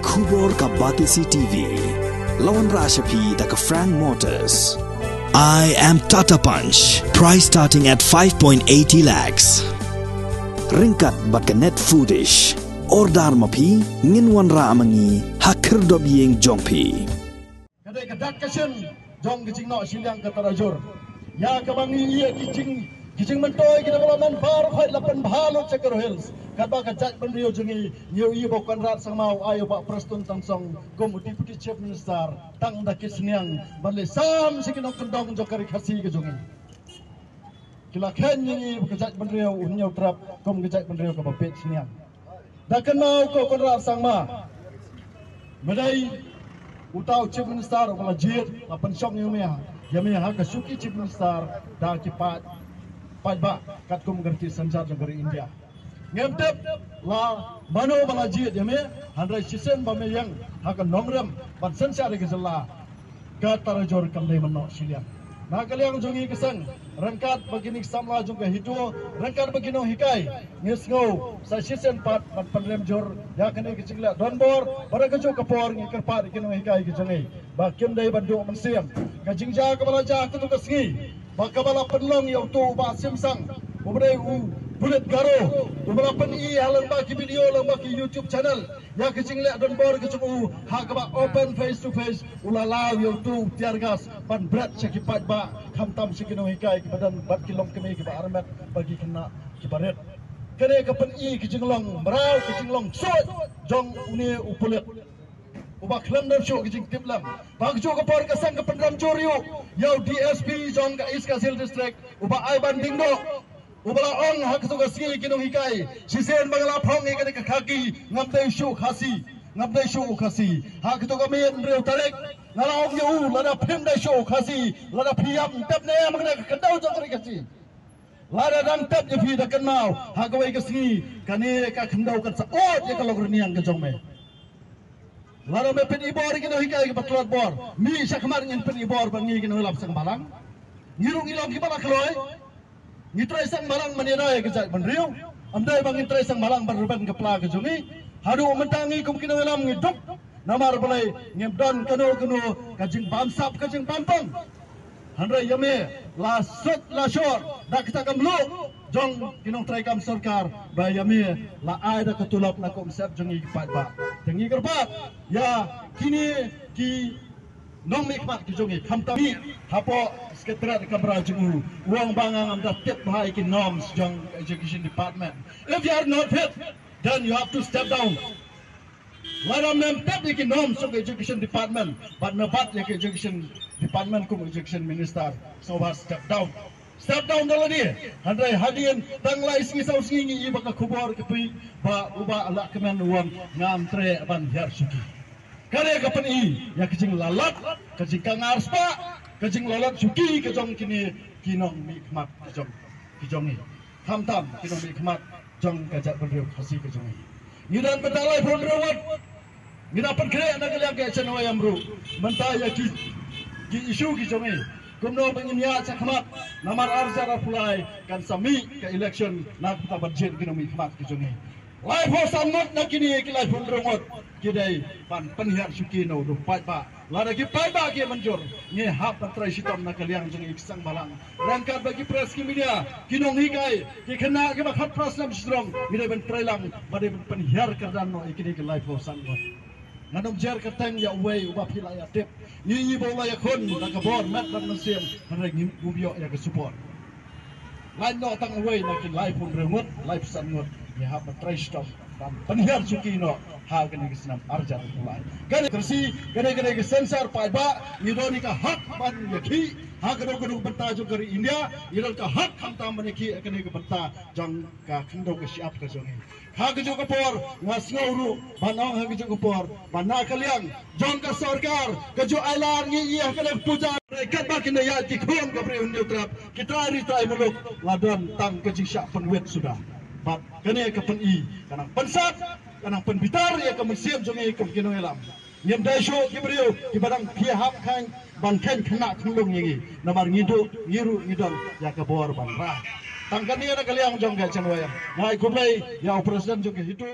Kubor ka Batisi TV. Lawan Rashapi da ka Frank Motors. I am Tata Punch. Price starting at 5.80 lakhs. Ringkat bat ka net foodish. Ordar mapi nginwan ra amangi hakir dob yeng jongpi. Kadai kadat kasyen jong kicing no silang katarajur. Ya kabangi iya kicing mentoy kita balaman bar khoi lapan bhalot Cakar Hills. Kadba kajat penrio jungi new ibo kanrat sang mau ayo bak prestun tangsong gom deputy chief minister tang dakit seniang bale sam sikinok kendong jokari khasi ke jungi. Kila khen ni kajat penrio unyau trap gom kajat penrio ka bapet seniang. Dakan mau ko kanrat sang ma. Medai utau chief minister wala jir lapan syong yumia ha ka suki chief minister da kipat ba kat ko mengerti sanjar negara India. Ngemtep la mano balajit yame handrai sisen bame yang hakan nomrem ban sanjar ke jela ka tarajor kamdai mano silian. Na kaliang jongi kesang rangkat begini samla jong ke hidu rangkat begino hikai ngisgo sa sisen pat panrem jor ya kene kecingla donbor para kejo kapor ngi kerpat kino hikai ke jongi ba kimdai bandu mensiam ka jingja ka balaja ka tu kasgi ba ka bala penlong ya tu ba simsang ubre bulet garo ubra pen I halang ba ki video lang ba ki YouTube channel ya kecingla donbor ke cuku ha ka ba open face to face ulala ya tu tiargas ban berat sekipat ba khamtam sikino hikai ki badan bat kilom kemi ki ba armat bagi kena ki baret kene ka pen I ki jinglong merau ki jinglong sot jong uni upulet uba klam dan syok ki jing tiplam bag jo ka por ka sang ka pendam chorio yau DSP jong ka East Kasil district uba ai banding do ubala ong hak tu ka si kinong hikai sisen bangala phong ka ka khaki ngapdai shu khasi hak tu ka men reu tarek ngalaong yu lada phim dai shu khasi lada phiam tap ne magna ka dau jong ka si lada dang tap je phi da kan mau hak wai ka si kane ka khandau ka sa ot ye ka log niang ka jong me lada me pen ibor kinong hikai ka patlot bor mi sakmar ngin pen ibor bangi kinong lap sang balang ngirung ilong ki bala kloi ngitrai sang malang manirai kejat benriu amdai bang ngitrai sang malang berban kepala ke jungi hadu mentangi kum kina ngelam ngiduk namar balai ngimdon kanu kajing bamsap kajing bampang handrai yame la sut la shor dak ta kamlu jong kinong trai kam sarkar ba yame la ai da ketulap na kom sap jungi pat ba jungi kerpat ya kini ki nong mikmat ki jungi khamtami hapo sekretariat kamera jungu uang bangang amda tip bahai ki norms jong education department if you are not fit then you have to step down ladam mem tip ki norms jong education department but nabat ya ki education department kum education minister so was step down dalo dia handai hadian tanglai singi sau singi baka kubor kepi ba uba ala kemen uang ngam tre ban hiar suki kare ka pen I ya kecing lalat kecing kangar spa kecing lalat suki kejong kini kinong mikmat kejong ni tam kinong mikmat jong kajak berdeu khasi kejong ni ngidan betalai pun rawat ngidapat kre anak kalian ke channel amru mentah ya ki isu kejong ni kumno penginya cakmat namar arja pulai kan sami ke election nak kita budget kinong mikmat kejong ni live ho sangat nak kini ki live pun rawat kidai pan penhiar suki no do pai ba lada ki pai ba ki manjur nge hap patrai sitom na kaliang jeng iksang balang rangkat bagi press ki media kinong hikai ki kena ki bakhat press nam strong ngidai ben trailang bade penhiar kardan no ikini ki live ho sangot ngadom jar katang ya way uba pilaya tip ni bola ya khon na ka bor mat ban nasiem hanai ngim gubyo ya ka support lain no tang way na ki live pun rengut live sangot ya hap patrai sitom penhiar suki no ha kene kisnam arjar pulai gane kersi gane sensor pai ba nidoni ka hak ban yakhi ha kado banta jo kari India idol ka hak khamta maneki kene ke banta jang ka khando ke siap ka jongi ha jo ka por ngasnguru banong ha jo ka por bana kaliang jong ka sarkar ka jo ailar ngi iya kene puja kat ba kene ya ti khom ka pre undu trap kita ri tai muluk ladon tang ke jisha penwet sudah bat kene ka pen I kanang pensat kanang pen bitar ya ka mensiam jongi ka kinong elam nyem dai sho ki brio ki badang phi hap khang ban khen khna khlung ngi namar ngidu ngiru ngidol ya ka bor ban ra tangkan ni na kaliang jong ka chanwayam ngai kublai ya presiden jong ka hitu